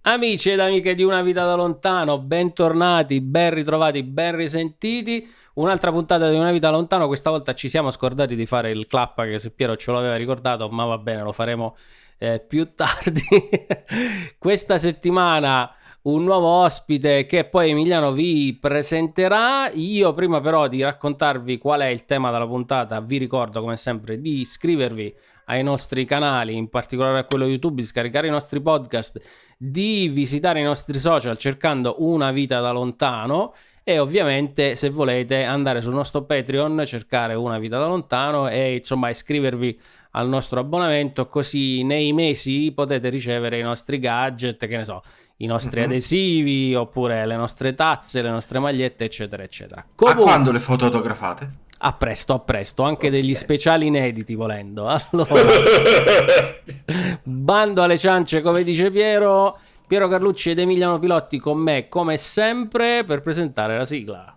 Amici ed amiche di Una vita da lontano, bentornati, ben ritrovati, ben risentiti. Un'altra puntata di Una vita da lontano. Questa volta ci siamo scordati di fare il clap, che se Piero ce l'aveva ricordato, ma va bene, lo faremo più tardi. Questa settimana un nuovo ospite che poi Emiliano vi presenterà. Io prima però di raccontarvi qual è il tema della puntata, vi ricordo come sempre di iscrivervi ai nostri canali, in particolare a quello YouTube, di scaricare i nostri podcast, di visitare i nostri social cercando Una vita da lontano e ovviamente se volete andare sul nostro Patreon, cercare Una vita da lontano e insomma iscrivervi al nostro abbonamento, così nei mesi potete ricevere i nostri gadget, che ne so, i nostri adesivi oppure le nostre tazze, le nostre magliette eccetera eccetera. A quando le foto autografate? A presto, anche degli Ok. speciali inediti volendo. Allora, bando alle ciance, come dice Piero Carlucci ed Emiliano Pilotti con me, come sempre, per presentare la sigla.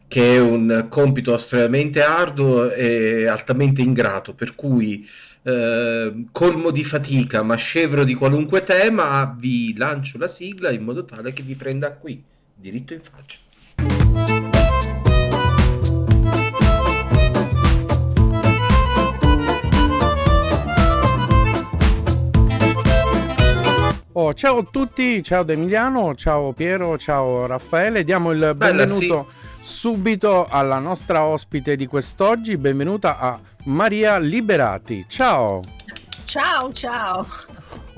Che è un compito estremamente arduo e altamente ingrato, per cui colmo di fatica, ma scevro di qualunque tema, vi lancio la sigla in modo tale che vi prenda qui, diritto in faccia. Ciao a tutti, ciao da Emiliano, ciao Piero, ciao Raffaele. Diamo il benvenuto subito alla nostra ospite di quest'oggi. Benvenuta a Maria Liberati. Ciao. Ciao.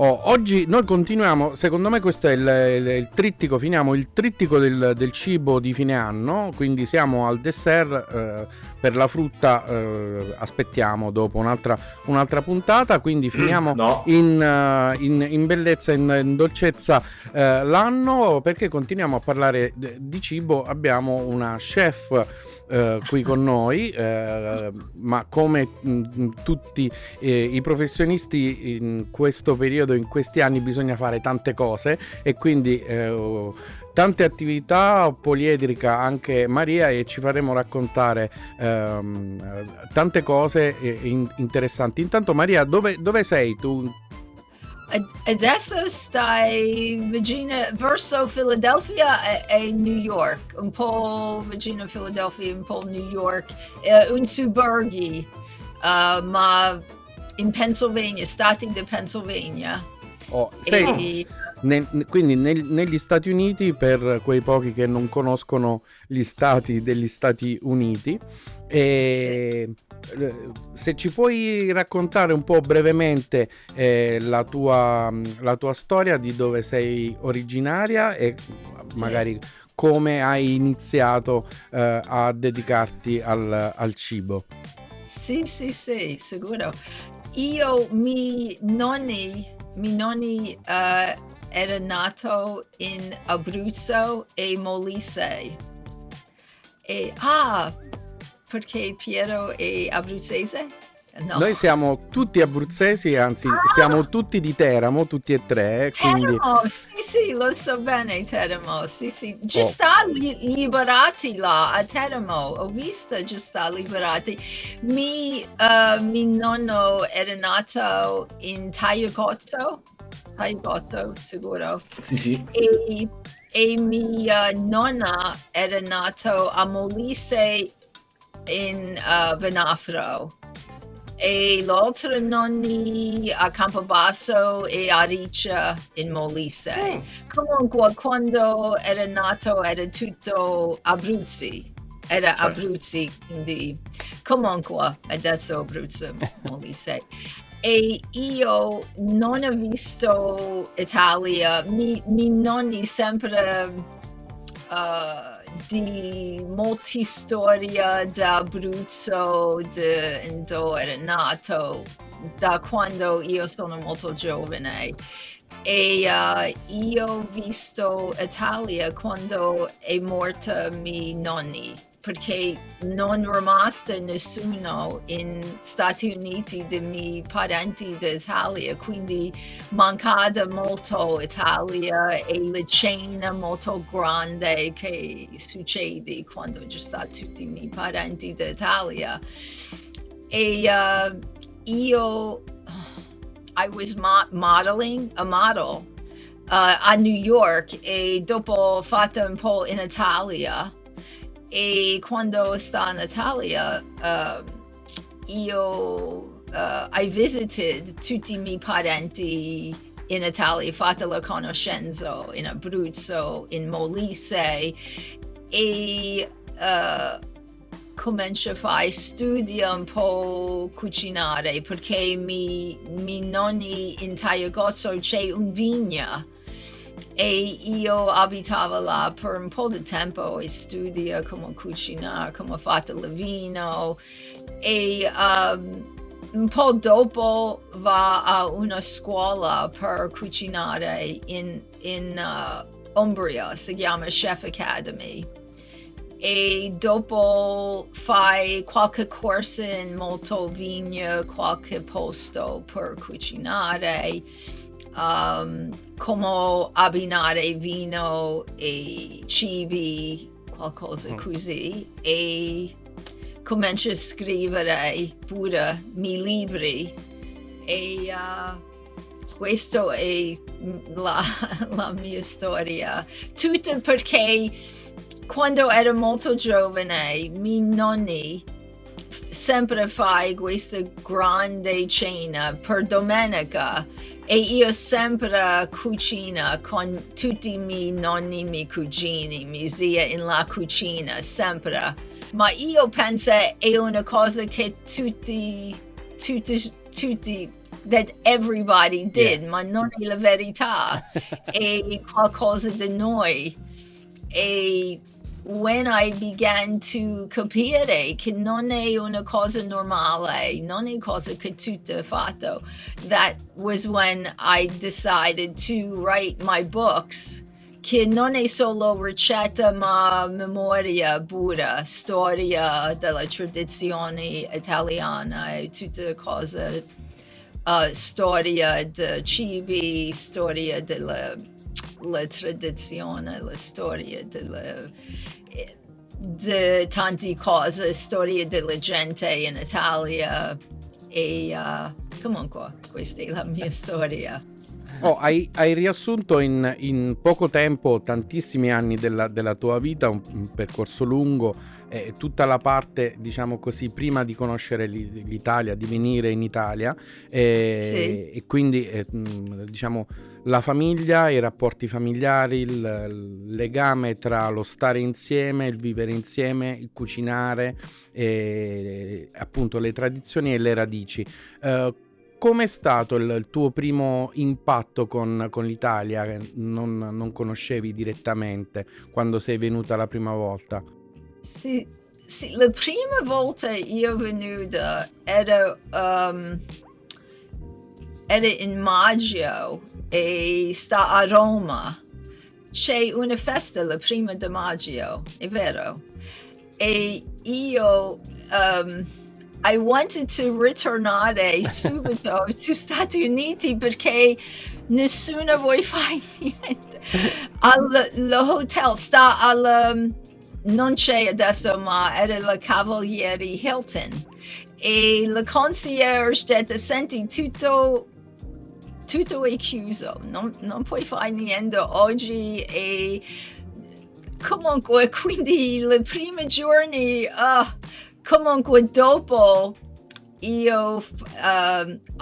Oggi noi continuiamo, secondo me questo è il trittico, finiamo il trittico del cibo di fine anno, quindi siamo al dessert, per la frutta aspettiamo dopo un'altra puntata, quindi finiamo in bellezza, in dolcezza l'anno, perché continuiamo a parlare di cibo. Abbiamo una chef qui con noi, ma come tutti i professionisti in questo periodo, in questi anni, bisogna fare tante cose e quindi tante attività, poliedrica anche Maria, e ci faremo raccontare tante cose interessanti. Intanto Maria, dove sei tu? Adesso stai verso Philadelphia e New York, un po' vicino a Philadelphia, un po' New York, un suburbi, ma in Pennsylvania, stati di Pennsylvania. Quindi negli Stati Uniti, per quei pochi che non conoscono gli stati degli Stati Uniti, e se ci puoi raccontare un po' brevemente la tua storia, di dove sei originaria e magari come hai iniziato a dedicarti al cibo. Sì, sicuro. Miei nonni era nato in Abruzzo e Molise. Perché Piero è abruzzese? No. Noi siamo tutti abruzzesi, anzi siamo tutti di Teramo, tutti e tre. Quindi... Teramo, sì, lo so bene, Teramo, sì. Già sta Liberati là, a Teramo, ho visto già sta Liberati. Mio nonno era nato in Tagliacozzo, sicuro. Sì. E mia nonna era nato a Molise in Venafro. E l'altro nonni a Campobasso e a Riccia in Molise. Comunque quando era nato era tutto Abruzzi, quindi comunque adesso Abruzzo, Molise. E io non ho visto Italia, mi nonni sempre di molte storie d'Abruzzo, dove era nato, da quando io sono molto giovane. E io ho visto Italia quando è morta miei nonni, perché non è rimasto nessuno in Stati Uniti dei miei parenti d'Italia, quindi mancava molto Italia e la cena molto grande che succede quando ci stanno tutti i miei parenti d'Italia. E io I was modeling, a model a New York e dopo ho fatto un po' in Italia, e quando sto in Italia I visited tutti i miei parenti in Italia, ho fatto la conoscenza in Abruzzo, in Molise, e comincio a fare studio un po' cucinare, perché i nonni in Tagliacozzo c'è un vigna e io abitavo là per un po' di tempo e studio come cucinare, come fare il vino, e un po' dopo va a una scuola per cucinare in Umbria, si chiama Chef Academy, e dopo fai qualche corso in molto vigna, qualche posto per cucinare, come abbinare vino e cibi, qualcosa così, e comincio a scrivere pure miei libri, e questa è la mia storia, tutta perché quando ero molto giovane i miei nonni sempre fai questa grande cena per domenica e io sempre cucina con tutti i miei nonni, i miei cugini, mia zia in la cucina sempre. Ma io penso è una cosa che tutti, that everybody did, ma non è la verità, è qualcosa di noi. E when I began to capire che non è una cosa normale, non è cosa che tutti hanno fatto, that was when I decided to write my books, che non è solo ricetta ma memoria pura, storia della tradizione italiana e tutte cose, storia di cibi, storia della tradizione, la storia di tante cose, storia della gente in Italia, e comunque questa è la mia storia. Hai riassunto in poco tempo tantissimi anni della tua vita, un percorso lungo, tutta la parte, diciamo così, prima di conoscere l'Italia, di venire in Italia, Sì. e quindi diciamo la famiglia, i rapporti familiari, il legame tra lo stare insieme, il vivere insieme, il cucinare, appunto le tradizioni e le radici. Com'è stato il tuo primo impatto con l'Italia che non conoscevi direttamente quando sei venuta la prima volta? Sì, la prima volta io venuta era in maggio e sta a Roma. C'è una festa la prima di maggio, è vero? E io I wanted to ritornare subito agli Stati Uniti perché nessuno vuole fare niente. L'hotel sta non c'è adesso, ma era la Cavalieri Hilton. E la concierge ha detto, senti, tutto è chiuso, non puoi fare niente oggi. E comunque, quindi i primi giorni, comunque dopo io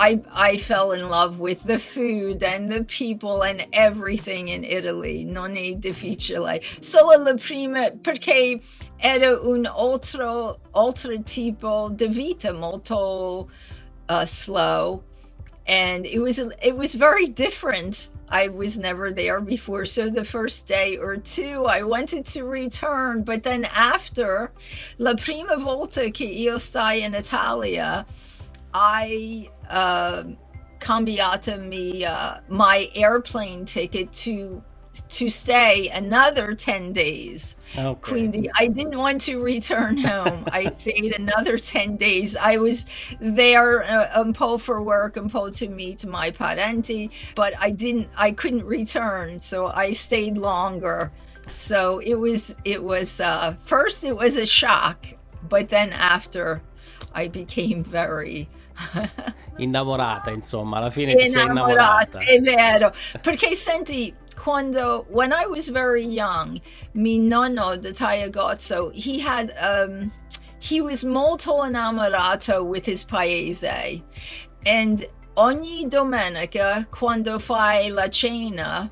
I fell in love with the food and the people and everything in Italy. Non è difficile, solo la prima, perché era un altro tipo di vita, molto slow, and it was very different. I was never there before, so the first day or two I wanted to return, but then after la prima volta che io stai in Italia, I cambiato my airplane ticket to stay another 10 days. Okay. Quindi I didn't want to return home. I stayed another 10 days. I was there un po' for work, un po' to meet my parenti, but I couldn't return, so I stayed longer. So it was first it was a shock, but then after I became very innamorata, insomma, alla fine ti sei Innamorata, innamorata. è vero. Perché senti, when I was very young, mio nonno da Tagliagozzo, he was molto innamorato with his paese, and ogni domenica quando fai la cena,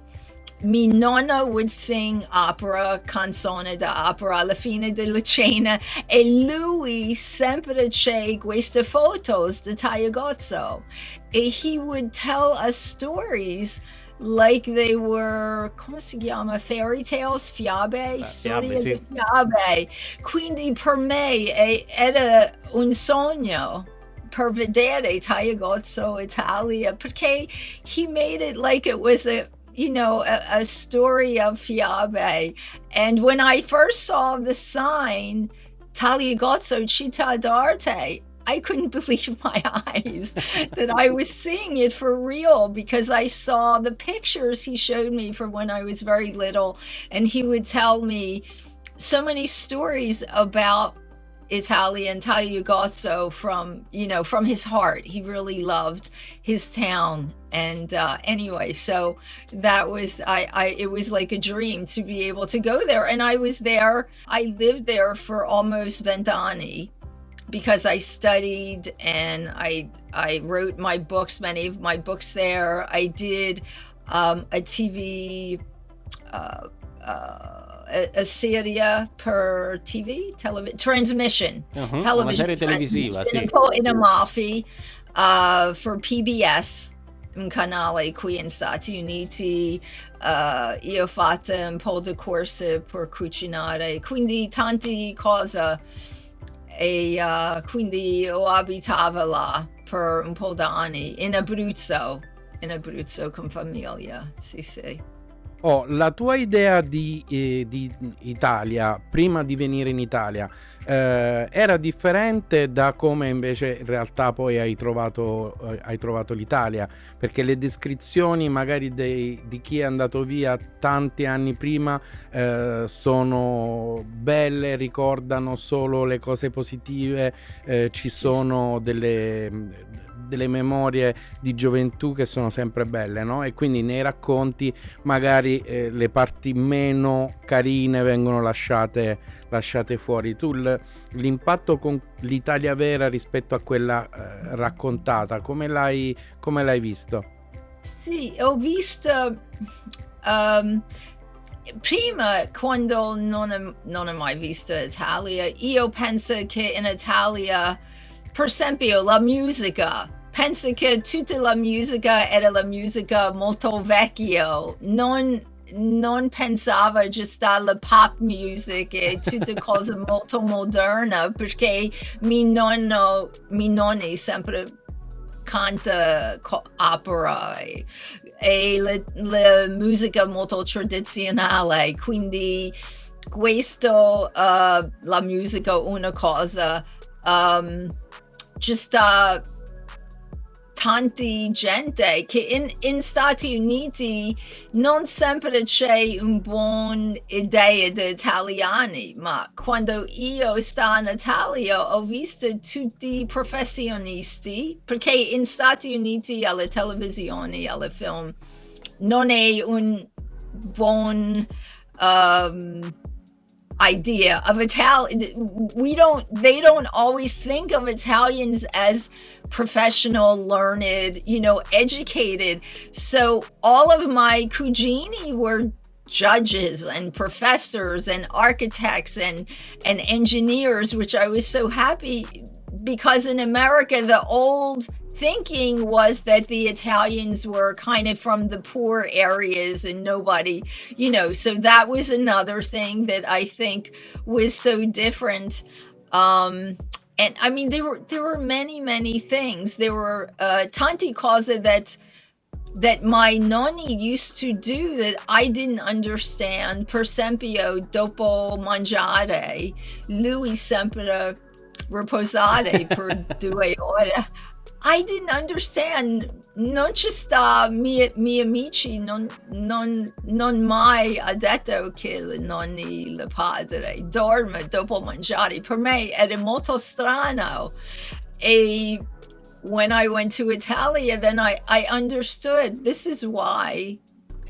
mio nonna would sing opera, canzone da opera alla fine della cena, e lui sempre c'è queste fotos di Tagliagozzo, e he would tell us stories like they were, come si chiama, fairy tales, fiabe, storie sì. di fiabe. Quindi per me era un sogno per vedere Tagliagozzo Italia, perché he made it like it was a story of fiabe. And when I first saw the sign, Tagliagozzo Città d'Arte, I couldn't believe my eyes that I was seeing it for real, because I saw the pictures he showed me from when I was very little, and he would tell me so many stories about Italian Tagliagozzo from his heart. He really loved his town, and anyway, so that was it was like a dream to be able to go there. And I lived there for almost 20 anni, because I studied and I wrote many of my books there. I did a TV a serie per TV, transmission, television, una serie televisiva, sì. in Amalfi for PBS, un canale qui in Stati Uniti. Io ho fatto un po' di corsi per cucinare, quindi tante cose, e quindi ho abitato là per un po' d'anni in Abruzzo con famiglia, sì. La tua idea di Italia prima di venire in Italia era differente da come invece in realtà poi hai trovato l'Italia, perché le descrizioni magari di chi è andato via tanti anni prima sono belle, ricordano solo le cose positive, ci sono delle memorie di gioventù che sono sempre belle, no? E quindi nei racconti magari le parti meno carine vengono lasciate fuori. Tu l'impatto con l'Italia vera rispetto a quella raccontata, come l'hai visto? Sì, ho visto prima, quando non ho mai visto Italia, io penso che in Italia, per esempio, la musica, penso che tutta la musica era la musica molto vecchio, non pensava giusto alla pop music e tutte cose molto moderne, perché mio nonni sempre canta opera e la musica molto tradizionale, quindi questo la musica una cosa, giusto tanti gente che in Stati Uniti non sempre c'è un buon idea di italiani, ma quando io sto in Italia ho visto tutti i professionisti, perché in Stati Uniti alla televisione, alla film, non è un buon idea of Italian. They don't always think of Italians as professional, learned, educated. So all of my cugini were judges and professors and architects and engineers, which I was so happy, because in America the old thinking was that the Italians were kind of from the poor areas and nobody, so that was another thing that I think was so different. And I mean, there were many things. There were tanti cose that my nonni used to do that I didn't understand. Per esempio, dopo mangiare, lui sempre riposare per 2 ore. I didn't understand. Non ci sta, miei amici non mai ha detto che il nonni, il padre dorme dopo mangiare. Per me era molto strano. E when I went to Italia, then I understood this is why,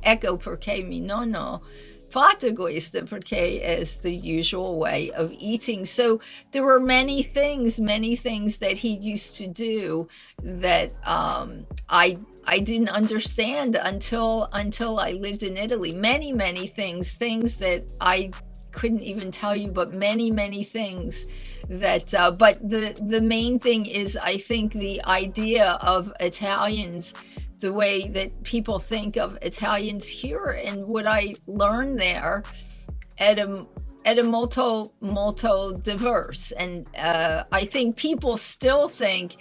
ecco perché mi nonno fatto questo, perché is the usual way of eating. So there were many things that he used to do that I didn't understand until I lived in Italy. Many things that I couldn't even tell you, but many things that but the main thing is, I think, the idea of Italians, the way that people think of Italians here, and what I learned there at a molto diverse. And I think people still think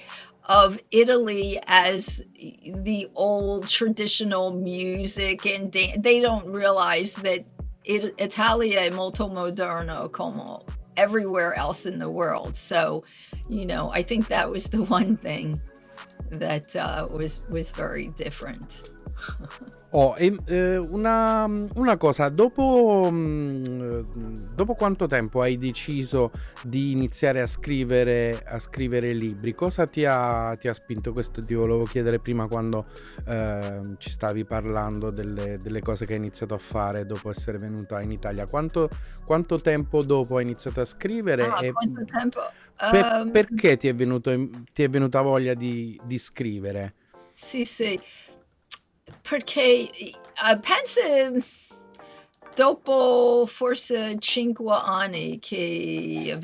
of Italy as the old traditional music, and they don't realize that Italia è molto moderno come everywhere else in the world. So, I think that was the one thing that was very different. Una cosa, dopo quanto tempo hai deciso di iniziare a scrivere libri? Cosa ti ha spinto? Questo ti volevo chiedere prima, quando ci stavi parlando delle cose che hai iniziato a fare dopo essere venuta in Italia. Quanto tempo dopo hai iniziato a scrivere? Quanto tempo? Perché ti è venuta voglia di scrivere? Sì, perché penso dopo forse 5 anni che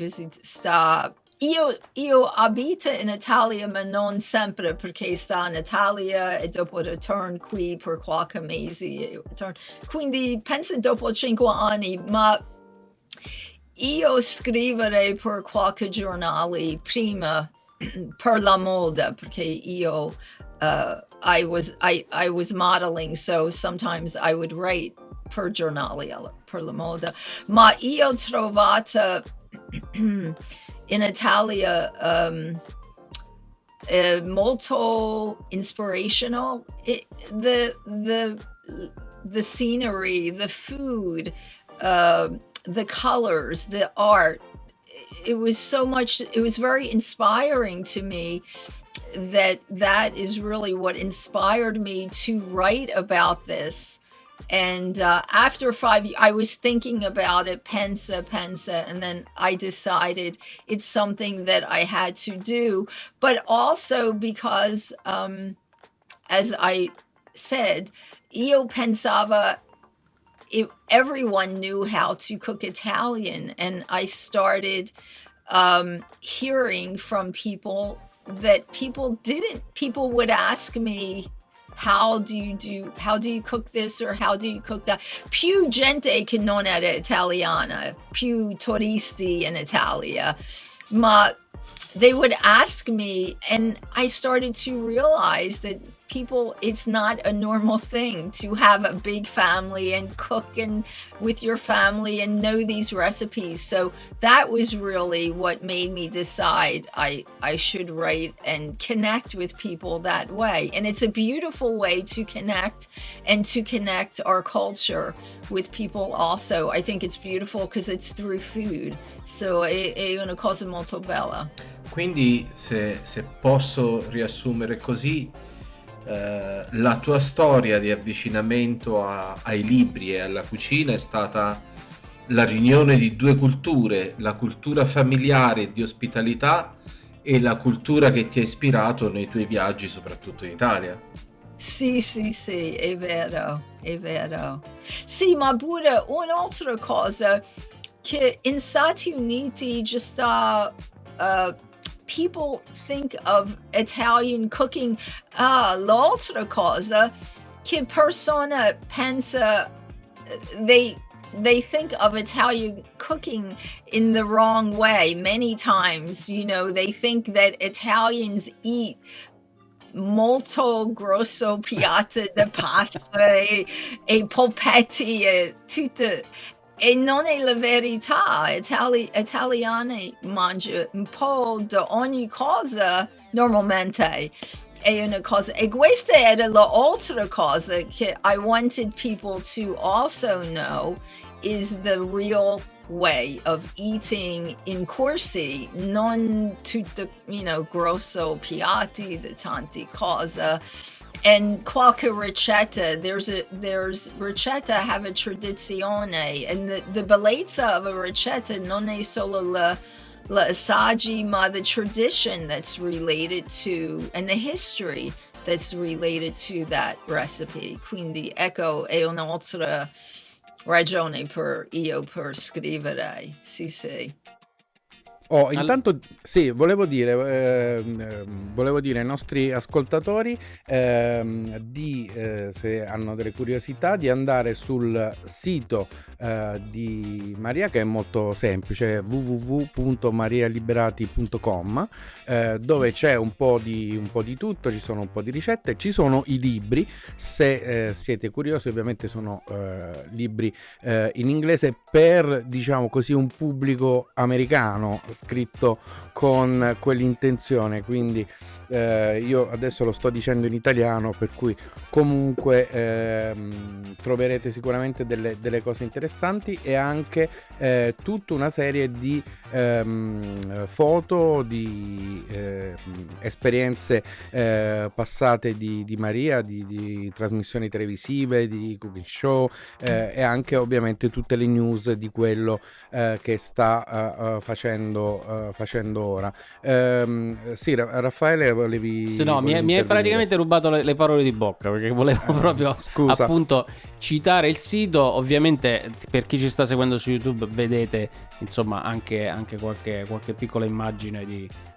io abito in Italia, ma non sempre, perché sta in Italia e dopo ritorno qui per qualche mese. Quindi penso dopo 5 anni, ma io scrivere per qualche giornale prima per la moda, perché io I was modeling, so sometimes I would write per giornale per la moda. Ma io ho trovato in Italia molto inspirational. The scenery, the food, the colors, the art. It was very inspiring to me. That is really what inspired me to write about this. And after 5 years, I was thinking about it, pensa, and then I decided it's something that I had to do. But also because, as I said, io pensava everyone knew how to cook Italian, and I started hearing from people that people didn't. People would ask me, how do you cook this, or how do you cook that? Più gente che non era italiana, più turisti in Italia. Ma they would ask me, and I started to realize that people, it's not a normal thing to have a big family and cook and with your family and know these recipes. So that was really what made me decide I should write and connect with people that way. And it's a beautiful way to connect, and to connect our culture with people also. I think it's beautiful because it's through food. So è una cosa molto bella. Quindi se posso riassumere così, la tua storia di avvicinamento ai libri e alla cucina è stata la riunione di due culture, la cultura familiare di ospitalità e la cultura che ti ha ispirato nei tuoi viaggi, soprattutto in Italia. Sì, è vero. Sì, ma pure un'altra cosa, che in Stati Uniti just people think of Italian cooking. L'altra cosa che persona pensa, they think of Italian cooking in the wrong way. Many times, they think that Italians eat molto grosso piatto di pasta e polpetti e tutto. E non è la verità. Italiani mangiano un po' di ogni cosa normalmente. È una cosa. E questa era l'altra cosa che I wanted people to also know, is the real way of eating in corsi, non tutto, grosso piatti di tante cose. And qualche ricetta, there's ricetta have a tradizione, and the bellezza of a ricetta non è solo la assaggi, ma the tradition that's related to, and the history that's related to that recipe. Quindi ecco, è un'altra ragione per scrivere. Sì. Intanto sì, volevo dire ai nostri ascoltatori se hanno delle curiosità, di andare sul sito di Maria, che è molto semplice, www.marialiberati.com, dove c'è un po' di tutto, ci sono un po' di ricette, ci sono i libri, se siete curiosi. Ovviamente sono libri in inglese per, diciamo così, un pubblico americano, scritto con quell'intenzione, quindi io adesso lo sto dicendo in italiano, per cui comunque troverete sicuramente delle cose interessanti, e anche tutta una serie di foto di esperienze passate di Maria, di trasmissioni televisive, di cooking show, e anche ovviamente tutte le news di quello che sta facendo ora. Sì, Raffaele, volevi... Sì, no, mi hai praticamente rubato le parole di bocca, perché volevo proprio appunto citare il sito. Ovviamente per chi ci sta seguendo su YouTube vedete insomma anche qualche piccola immagine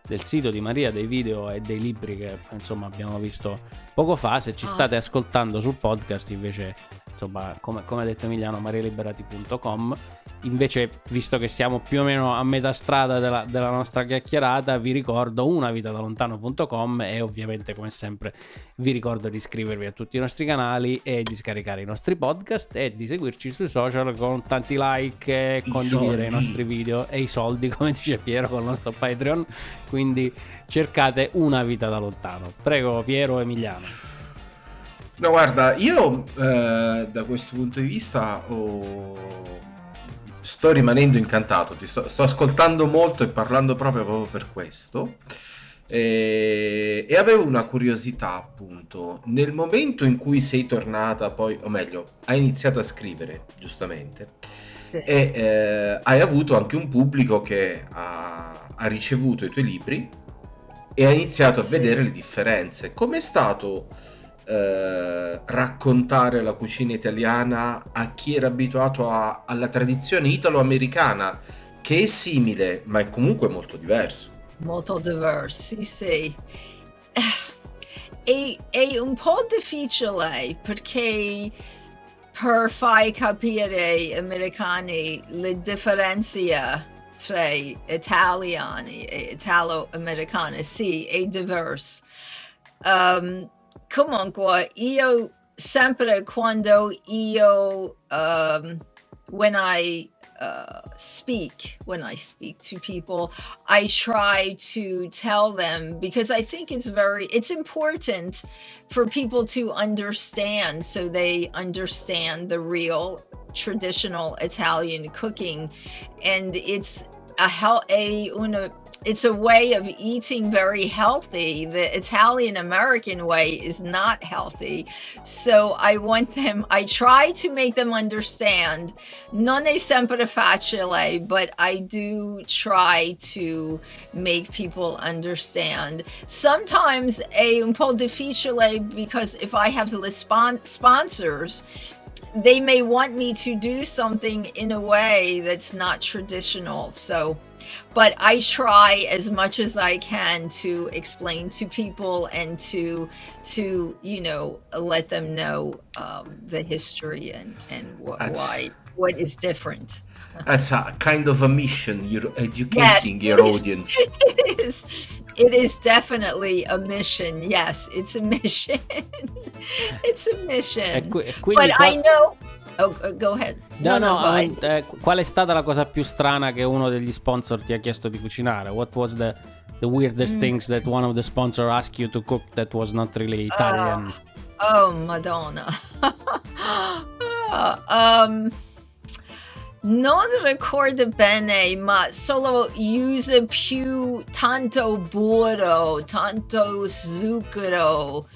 del sito di Maria, dei video e dei libri che insomma abbiamo visto poco fa. Se ci state ascoltando sul podcast, invece, insomma, come ha detto Emiliano, marialiberati.com. Invece, visto che siamo più o meno a metà strada della nostra chiacchierata, vi ricordo unavitadalontano.com, e ovviamente, come sempre, vi ricordo di iscrivervi a tutti i nostri canali e di scaricare i nostri podcast e di seguirci sui social con tanti like, e condividere i nostri video e i soldi, come dice Piero, con il nostro Patreon. Quindi cercate Una vita da lontano. Prego, Piero, Emiliano. No, guarda, io da questo punto di vista sto rimanendo incantato, sto ascoltando molto e parlando proprio per questo, e avevo una curiosità, appunto, nel momento in cui sei tornata poi, o meglio, hai iniziato a scrivere, giustamente, Sì. e hai avuto anche un pubblico che ha ricevuto i tuoi libri e ha iniziato a vedere le differenze. Com'è stato raccontare la cucina italiana a chi era abituato alla tradizione italoamericana, che è simile ma è comunque molto diverso? Molto diversi, sì. È un po' difficile, perché per far capire agli americani le differenze tra italiani e italo-americani, sì, è diverso. Comunque, io sempre quando when I speak to people, I try to tell them, because I think it's important for people to understand, so they understand the real traditional Italian cooking, and it's a way of eating very healthy. The Italian American way is not healthy. So I try to make them understand. Non è sempre facile, but I do try to make people understand. Sometimes è un po' difficile, because if I have the sponsors, they may want me to do something in a way that's not traditional. But I try as much as I can to explain to people and to let them know the history and what is different. That's a kind of a mission. You're educating your audience. It is definitely a mission. Yes, it's a mission. It's a mission. But I know. Oh, go ahead. No, qual è stata la cosa più strana che uno degli sponsor ti ha chiesto di cucinare? What was the weirdest things that one of the sponsors asked you to cook that was not really Italian? Oh, Madonna. Non ricordo bene, ma solo usa più tanto burro, tanto zucchero,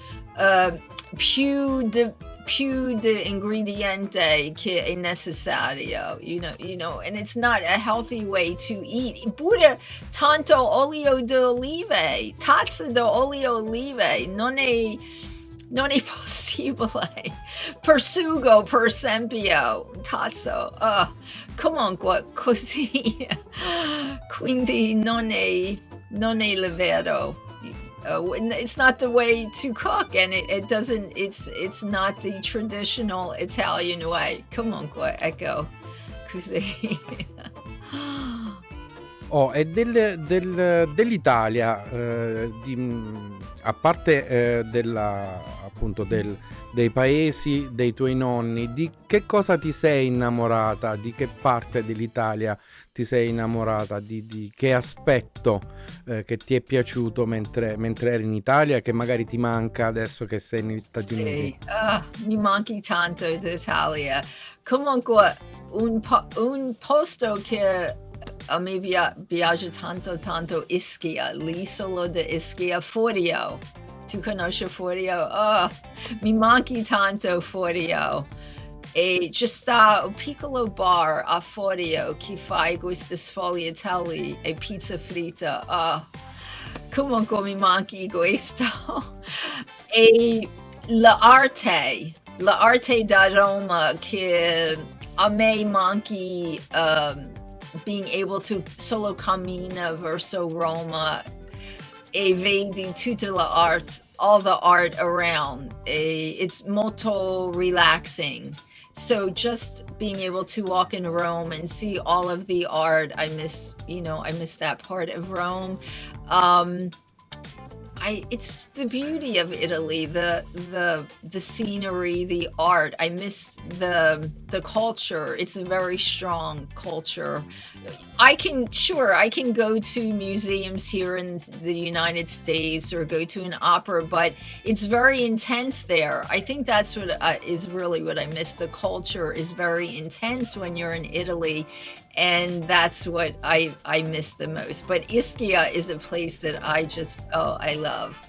più di ingrediente che è necessario, you know, and it's not a healthy way to eat. Pure tanto olio d'olive, tazza di olio d'olive, non è possibile. Per sugo, per esempio, tazzo, comunque così. Quindi non è il vero. It's not the way to cook, and it doesn't. It's not the traditional Italian way. Comunque, ecco, così. E dell'Italia, a parte appunto dei paesi dei tuoi nonni, di che cosa ti sei innamorata? Di che parte dell'Italia ti sei innamorata? Di che aspetto che ti è piaciuto mentre eri in Italia, che magari ti manca adesso che sei negli Stati Uniti? Mi manchi tanto d'Italia. Comunque, un posto che a me piace tanto Ischia, l'isola di Ischia, Forio. Tu conosci Forio? Mi manchi tanto Forio. E ci sta un piccolo bar a Forio che fa queste sfogliatelle e pizza fritta. Comunque mi manchi questo. E l'arte da Roma che a me manchi, being able to solo cammina verso Roma e vedi tutta l'arte, all the art around. It's molto relaxing. So just being able to walk in Rome and see all of the art, I miss that part of Rome. It's the beauty of Italy, the scenery, the art. I miss the culture. It's a very strong culture. I can go to museums here in the United States or go to an opera, but it's very intense there. I think that's what is really what I miss. The culture is very intense when you're in Italy. And that's what I miss the most. But Ischia is a place that I love.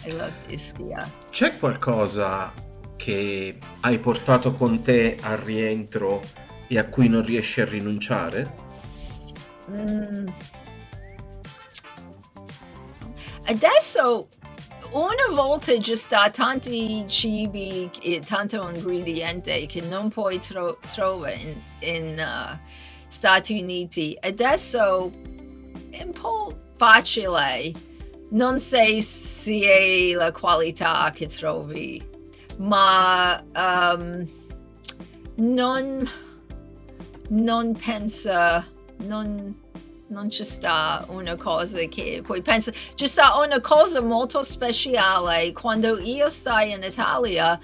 I loved Ischia. C'è qualcosa che hai portato con te al rientro e a cui non riesci a rinunciare? Adesso una volta ci sta tanti cibi e tanto ingrediente che non puoi trovare in Stati Uniti. Adesso è un po' facile, non sai se è la qualità che trovi, ma non pensa, non ci sta una cosa che poi pensa. Ci sta una cosa molto speciale quando io stai in Italia.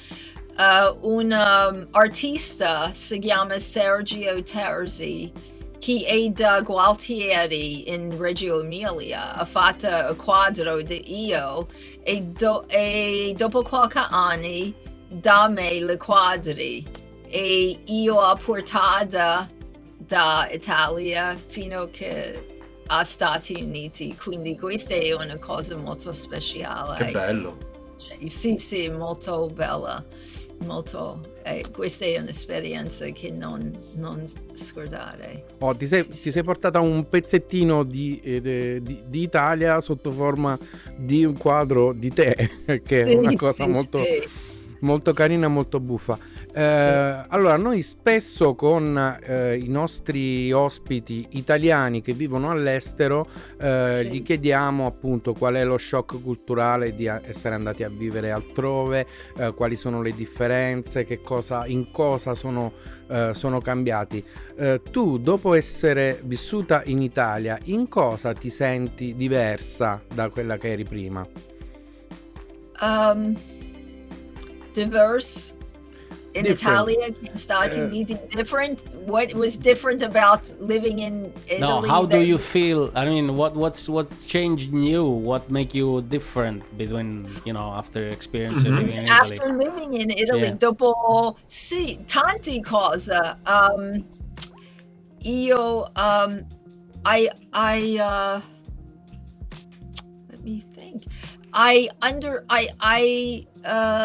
Un artista si chiama Sergio Terzi, che è da Gualtieri in Reggio Emilia. Ha fatto un quadro di io e dopo qualche anni da me le quadri e io ho portato da Italia fino che a Stati Uniti. Quindi questa è una cosa molto speciale. Che bello. Sì, molto bella. Molto, questa è un'esperienza che non scordare. Ti sei portata un pezzettino di Italia sotto forma di un quadro di te, che è una cosa molto carina, molto buffa. Allora, noi spesso con i nostri ospiti italiani che vivono all'estero gli chiediamo appunto qual è lo shock culturale di essere andati a vivere altrove, quali sono le differenze, in cosa sono cambiati. Tu, dopo essere vissuta in Italia, in cosa ti senti diversa da quella che eri prima? Diverse. In Italia, in Stati Uniti, different. What was different about living in Italy? How do you feel? I mean, what's changed in you? What make you different between, after experience living in Italy? After living in Italy, dopo sì, tante cose. io let me think. I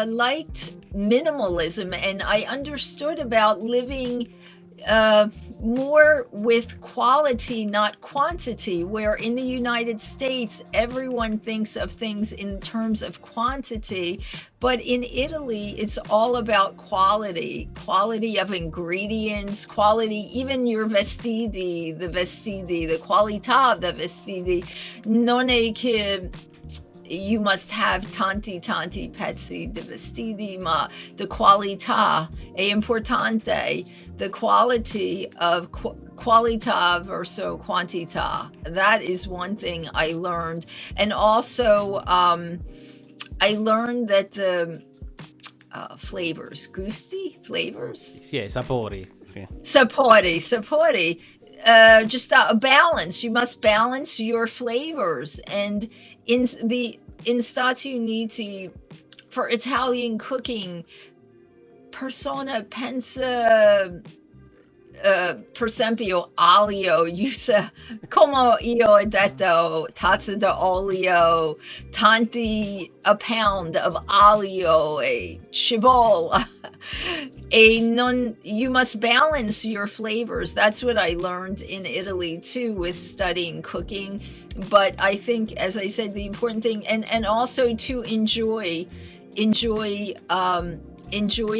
liked minimalism, and I understood about living more with quality, not quantity, where in the United States, everyone thinks of things in terms of quantity, but in Italy, it's all about quality of ingredients, quality, even your vestiti, the qualità of the vestiti. Non è che you must have tanti pezzi di vestiti, ma the qualità è importante. The quality of qualità versus quantità. That is one thing I learned. And also, I learned that the flavors, flavors? Sì, sapori. Sì. Sapori. Just a balance. You must balance your flavors. And in Stati Uniti, for Italian cooking, persona pensa, per esempio, olio, usa, come io ho detto, tazza d'olio, a pound of olio, e cipolla. You must balance your flavors. That's what I learned in Italy too, with studying cooking. But I think, as I said, the important thing, and also to enjoy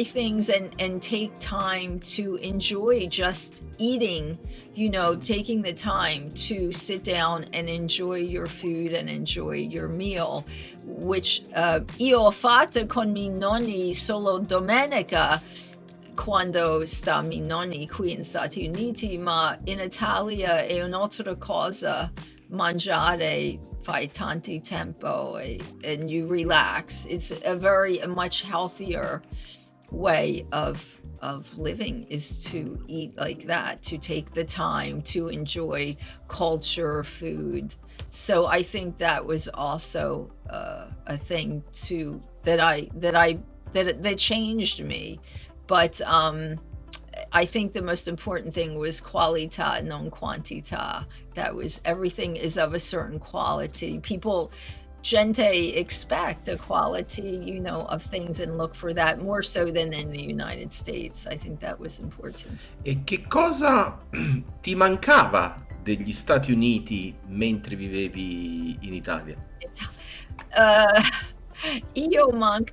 things and take time to enjoy just eating, taking the time to sit down and enjoy your food and enjoy your meal, which io ho fatto con miei nonni solo domenica, quando sta miei nonni qui in Stati Uniti, ma in Italia è un'altra cosa mangiare. Fai tanti tempo and you relax. It's a much healthier way of living, is to eat like that, to take the time to enjoy culture, food. So I think that was also a thing too that changed me. But I think the most important thing was qualità, non quantità. That was, everything is of a certain quality. Gente expect a quality, of things, and look for that more so than in the United States. I think that was important. E che cosa ti mancava degli Stati Uniti mentre vivevi in Italia? Io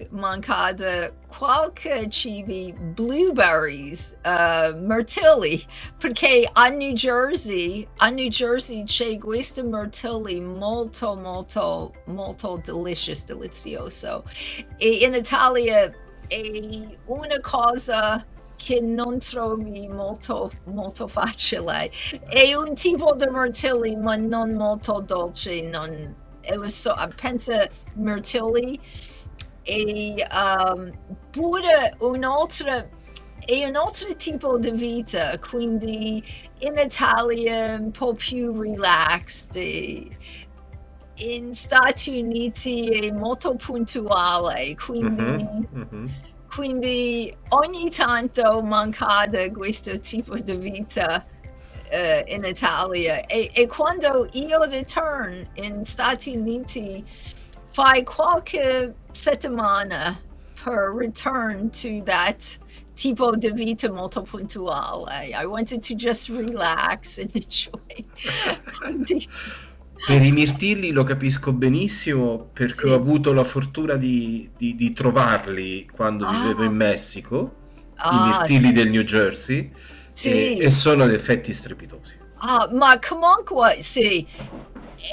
mancada qualche cibi, blueberries, mirtilli, perché a New Jersey c'è questo mirtilli molto delizioso. E in Italia è una cosa che non trovi molto facile. È un tipo di mirtilli, ma non molto dolce, pensa mirtilli, e pure un altro tipo di vita, quindi in Italia un po' più relaxed. In Stati Uniti è molto puntuale, quindi ogni tanto mancava questo tipo di vita in Italia, e quando io ritorno in Stati Uniti, fai qualche settimana per return to that tipo di vita molto puntuale. I wanted to just relax and enjoy. Quindi, per i mirtilli lo capisco benissimo, perché ho avuto la fortuna di trovarli quando vivevo in Messico, i mirtilli del New Jersey. Sì. E sono ad effetti strepitosi. Ma comunque, sì,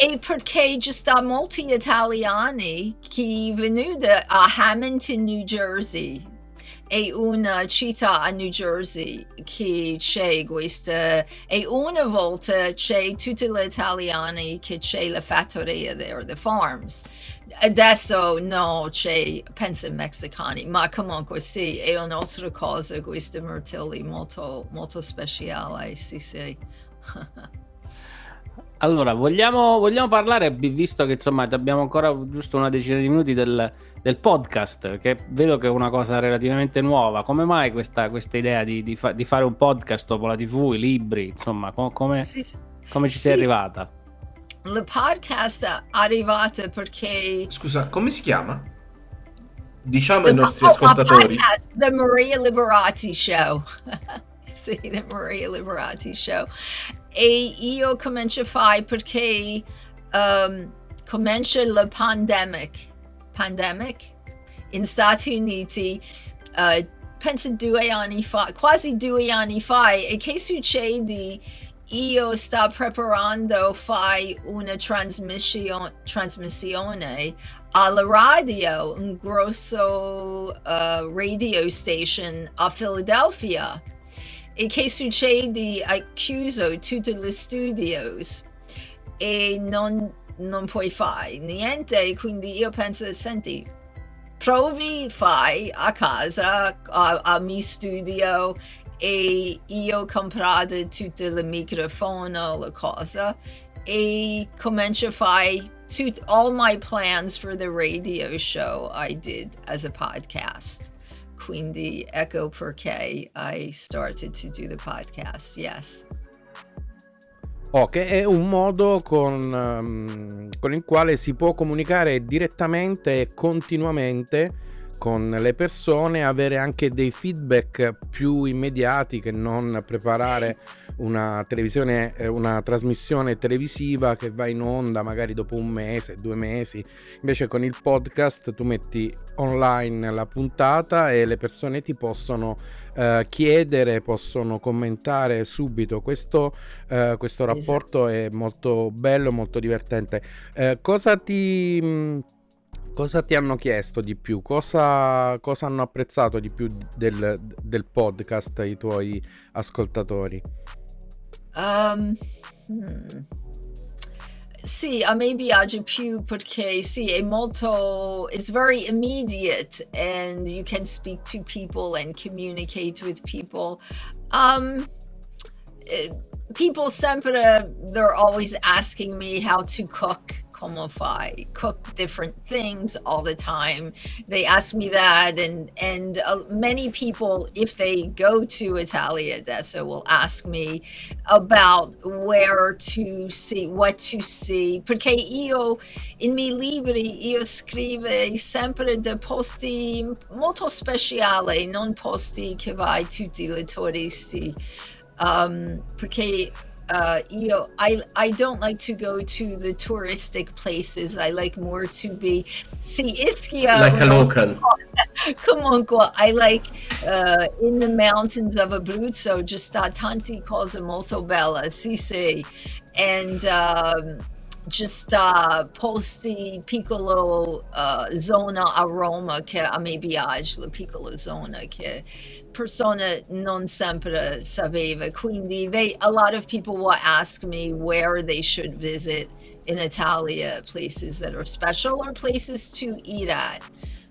e perché ci sta molti italiani che venuti a Hamilton, New Jersey, è una città a New Jersey che c'è questa, e una volta c'è tutti gli italiani che c'è la fattoria there, the farms. Adesso no, c'è, penso, messicani, ma comunque sì, è un'altra cosa questa mirtilli molto speciale, sì. Allora, vogliamo parlare, visto che insomma abbiamo ancora giusto una decina di minuti del podcast, che vedo che è una cosa relativamente nuova. Come mai questa idea di fare un podcast dopo la TV, i libri, insomma, come Sì, ci sei sì, arrivata? il podcast è arrivato perché Scusa, come si chiama? Diciamo ai nostri my ascoltatori. podcast, The Maria Liberati Show. Sì, The Maria Liberati Show. E io comincio a fare perché comincia la pandemic in Stati Uniti, penso 2 anni fa, quasi 2 anni fa, e che succede? Io sto preparando fare una trasmissione alla radio, un grosso radio station a Philadelphia. E che succede? Ha chiuso tutti gli studios e non puoi fare niente, quindi io penso, senti, provi, fai a casa, a mio studio, e io ho comprato tutto il microfono, la cosa, e comincio a fare all my plans for the radio show I did as a podcast. Quindi ecco perché I started to do the podcast, yes. Che è un modo con il quale si può comunicare direttamente e continuamente con le persone, avere anche dei feedback più immediati che non preparare una trasmissione televisiva che va in onda magari dopo 1 mese, 2 mesi. Invece con il podcast tu metti online la puntata e le persone ti possono chiedere, possono commentare subito. Questo rapporto è molto bello, molto divertente. Cosa ti hanno chiesto di più? Cosa hanno apprezzato di più del podcast i tuoi ascoltatori? Sì, a me piace più perché sì, è molto, it's very immediate and you can speak to people and communicate with people. People sempre, they're always asking me how to cook. Come fai? Cook different things all the time. They ask me that, and many people, if they go to Italia adesso, will ask me about where to see, what to see. Perché io, in miei libri, io scrivo sempre di posti molto speciali, non posti che vai tutti i turisti. Perché I don't like to go to the touristic places. I like more to be. Sì, Ischia. Like a local. Comunque, I like in the mountains of Abruzzo. Ci sta tante cose molto belle. Sì. And ci sta posti piccolo zona a Roma che a me piace, la piccola zona che persone non sempre sapeva. Quindi a lot of people will ask me where they should visit in Italia, places that are special or places to eat at.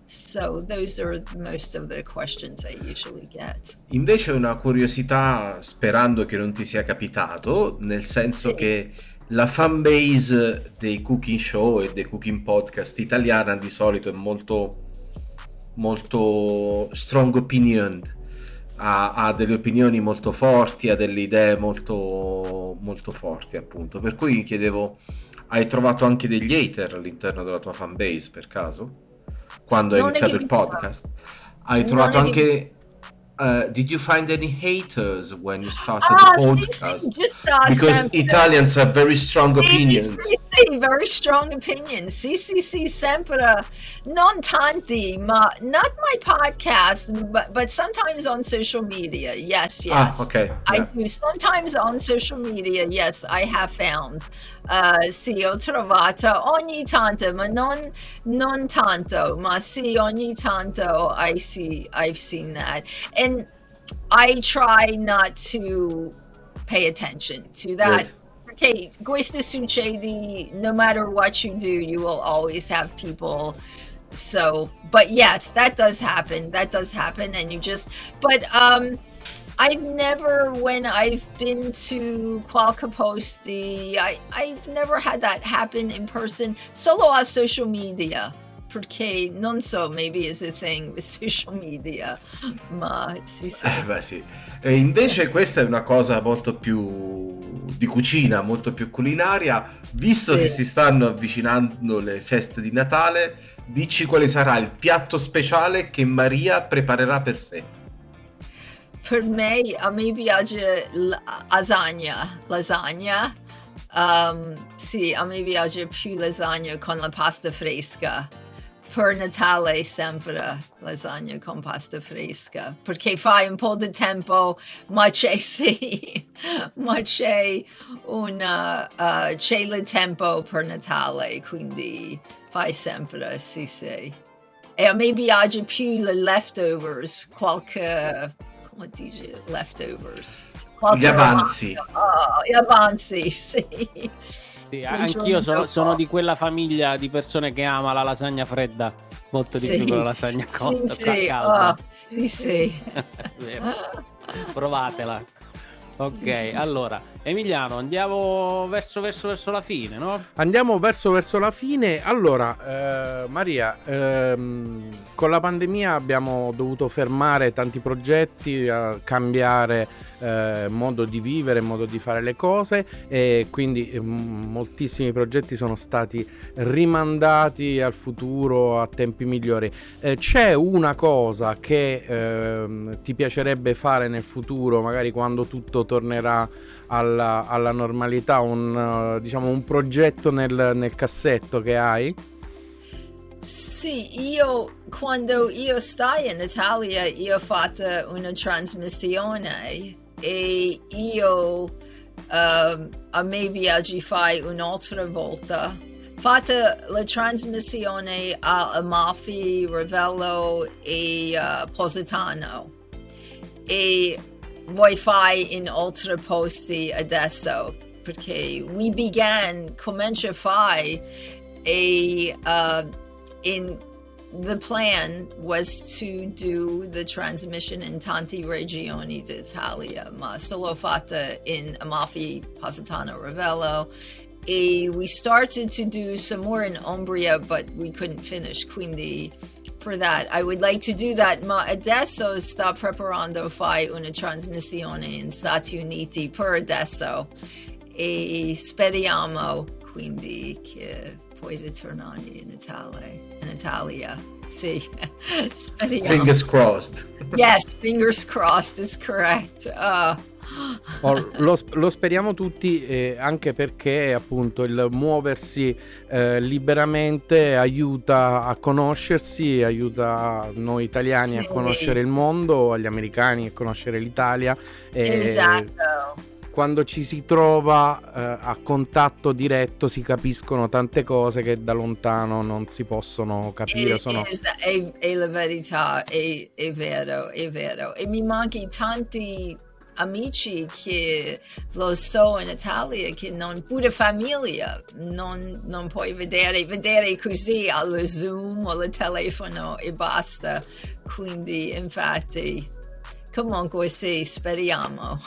So those are most of the questions I usually get. Invece una curiosità, sperando che non ti sia capitato, nel senso che la fan base dei cooking show e dei cooking podcast italiana di solito è molto strong opinioned, ha delle opinioni molto forti, ha delle idee molto forti, appunto. Per cui mi chiedevo, hai trovato anche degli hater all'interno della tua fan base per caso? Quando hai iniziato il podcast? Hai trovato anche... did you find any haters when you started the podcast? Sì, because Italians have very strong opinions. Sì, very strong opinions. Sì, sempre. Non tanti, ma not my podcast, but sometimes on social media. Yes. Okay. I do. Sometimes on social media, yes, I have found. Sì, ho trovato ogni tanto, ma non tanto, ma sì, ogni tanto I've seen that. And I try not to pay attention to that. Good. Okay, questo succede, no matter what you do, you will always have people. So, but yes, that does happen, and you just, but I've never, when I've been to qualche posti, I've never had that happen in person, solo a social media, perché non so, maybe it's a thing with social media, ma sì. Beh, sì. E invece questa è una cosa molto più di cucina, molto più culinaria. Visto Sì. che si stanno avvicinando le feste di Natale, dici quale sarà il piatto speciale che Maria preparerà per sé. Per me, a me piace lasagna. Sì, a me piace più lasagna con la pasta fresca. Per Natale sempre lasagna con pasta fresca, perché fai un po' di tempo, ma c'è sì, ma c'è c'è il tempo per Natale, quindi fai sempre, sì. E a me piace più le leftovers, come dici, leftovers? Gli avanzi. Gli avanzi, sì. Sì, anch'io sono di quella famiglia di persone che ama la lasagna fredda molto di più che la lasagna cotta, calda. Sì. Vero. Provatela. Ok, Sì. allora Emiliano, andiamo verso la fine, no? Andiamo verso la fine. Allora, Maria, con la pandemia abbiamo dovuto fermare tanti progetti, cambiare modo di vivere, modo di fare le cose, e quindi moltissimi progetti sono stati rimandati al futuro, a tempi migliori. C'è una cosa che ti piacerebbe fare nel futuro, magari quando tutto tornerà alla normalità, diciamo un progetto nel cassetto che hai? Sì, quando io stai in Italia, io ho fatto una trasmissione e a me piace fare un'altra volta. Fatta la trasmissione a Amalfi, Ravello e Positano, e vuoi fare in altri posti adesso, perché comincia a fare e the plan was to do the transmission in tante regioni d'Italia, ma solo fatta in Amalfi, Positano, Ravello, e we started to do some more in Umbria, but we couldn't finish, quindi for that I would like to do that, ma adesso sto preparando fare una trasmissione in Stati Uniti per adesso e speriamo quindi che poi ritornare in Italia. Sì, speriamo. Fingers crossed. Yes, fingers crossed is correct. Lo speriamo tutti, anche perché appunto il muoversi liberamente aiuta a conoscersi, aiuta noi italiani a conoscere il mondo, agli americani a conoscere l'Italia. Esatto. Quando ci si trova a contatto diretto si capiscono tante cose che da lontano non si possono capire. È la verità, è vero. E mi manchi tanti amici che lo so in Italia, che non, pure famiglia, non puoi vedere così allo Zoom o al telefono e basta. Quindi infatti, comunque sì, speriamo.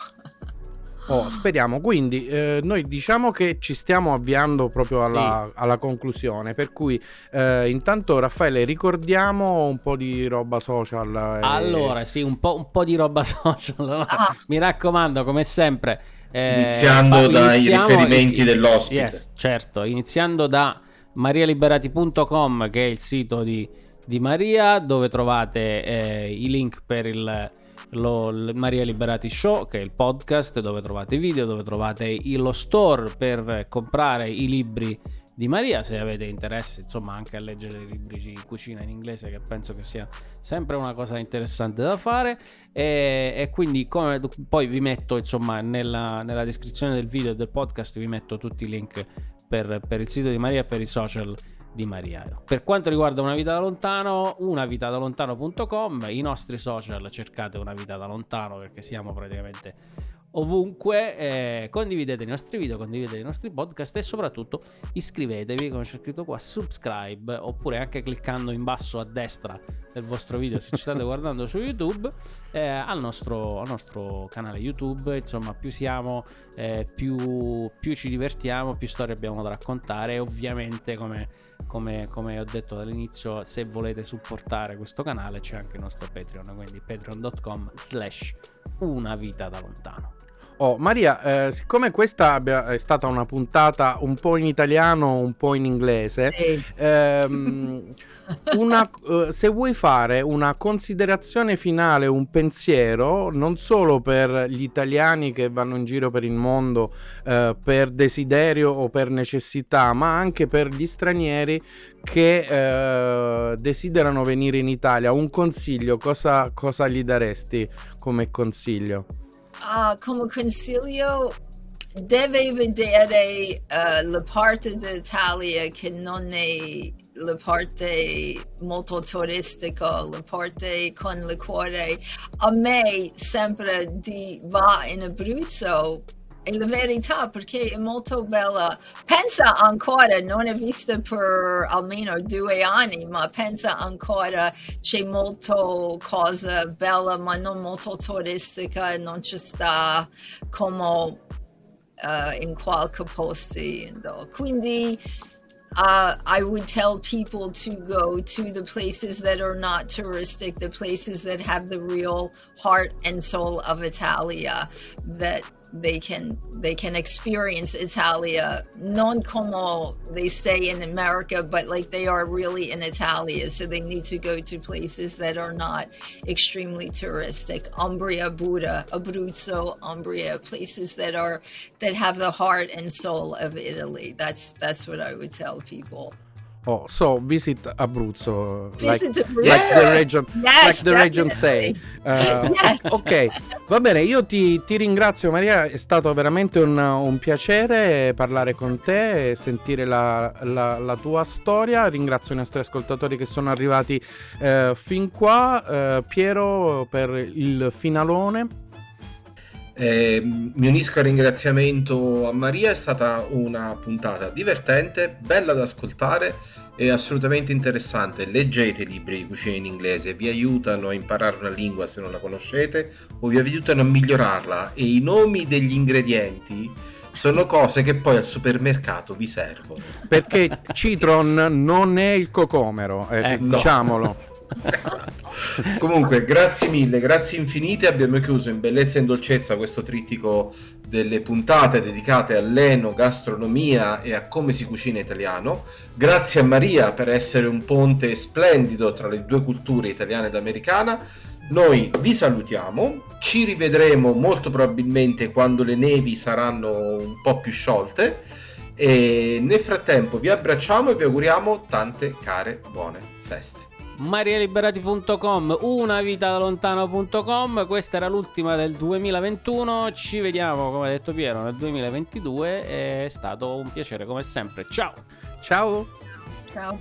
Speriamo. Quindi noi diciamo che ci stiamo avviando proprio alla conclusione, per cui intanto Raffaele ricordiamo un po' di roba social. Allora sì, un po' di roba social, no? Mi raccomando, come sempre, iniziamo dai riferimenti dell'ospite. Yes, certo, iniziando da marialiberati.com, che è il sito di Maria, dove trovate i link per il Maria Liberati Show, che è il podcast, dove trovate i video, dove trovate lo store per comprare i libri di Maria, se avete interesse insomma anche a leggere i libri di cucina in inglese, che penso che sia sempre una cosa interessante da fare, e quindi poi vi metto insomma nella descrizione del video e del podcast, vi metto tutti i link per il sito di Maria e per i social di Maria. Per quanto riguarda Una vita da lontano, unavitadalontano.com, i nostri social, cercate Una vita da lontano, perché siamo praticamente ovunque, condividete i nostri video, condividete i nostri podcast e soprattutto iscrivetevi, come c'è scritto qua, subscribe, oppure anche cliccando in basso a destra del vostro video se ci state guardando su YouTube, al nostro canale YouTube. Insomma, più siamo, più ci divertiamo, più storie abbiamo da raccontare, e ovviamente come ho detto dall'inizio, se volete supportare questo canale c'è anche il nostro Patreon, quindi patreon.com/una vita da lontano. Oh, Maria, siccome questa è stata una puntata un po' in italiano, un po' in inglese, Sì. Se vuoi fare una considerazione finale, un pensiero, non solo per gli italiani che vanno in giro per il mondo per desiderio o per necessità, ma anche per gli stranieri che desiderano venire in Italia, un consiglio, cosa gli daresti come consiglio? Come consiglio, deve vedere la parte d'Italia che non è la parte molto turistica, la parte con il cuore. A me sempre va in Abruzzo, è la verità, perché è molto bella. Pensa ancora, non è vista per almeno 2 anni, ma pensa ancora c'è molto cosa bella, ma non molto turistica, non ci sta come in qualche posti. Quindi I would tell people to go to the places that are not touristic, the places that have the real heart and soul of Italia, that they can experience Italia, non como they stay in America, but like they are really in Italia. So they need to go to places that are not extremely touristic. Umbria, Buda, Abruzzo, Umbria, places that have the heart and soul of Italy. That's what I would tell people. Oh, so visit Abruzzo, Visit Abruzzo. like the region, Yes, like the region say. Yes. Ok, va bene, io ti ringrazio Maria, è stato veramente un piacere parlare con te e sentire la tua storia. Ringrazio i nostri ascoltatori che sono arrivati fin qua. Piero, per il finalone. Mi unisco al ringraziamento a Maria, è stata una puntata divertente, bella da ascoltare e assolutamente interessante. Leggete i libri di cucina in inglese, vi aiutano a imparare una lingua se non la conoscete o vi aiutano a migliorarla, e i nomi degli ingredienti sono cose che poi al supermercato vi servono. Perché citron non è il cocomero, diciamolo. No. Esatto. Comunque, grazie mille, grazie infinite. Abbiamo chiuso in bellezza e in dolcezza questo trittico delle puntate dedicate all'enogastronomia e a come si cucina italiano. Grazie a Maria per essere un ponte splendido tra le due culture, italiana ed americana. Noi vi salutiamo, ci rivedremo molto probabilmente quando le nevi saranno un po' più sciolte, e nel frattempo vi abbracciamo e vi auguriamo tante care buone feste. marialiberati.com, unavitadalontano.com. Questa era l'ultima del 2021. Ci vediamo, come ha detto Piero, nel 2022. È stato un piacere come sempre. Ciao. Ciao. Ciao.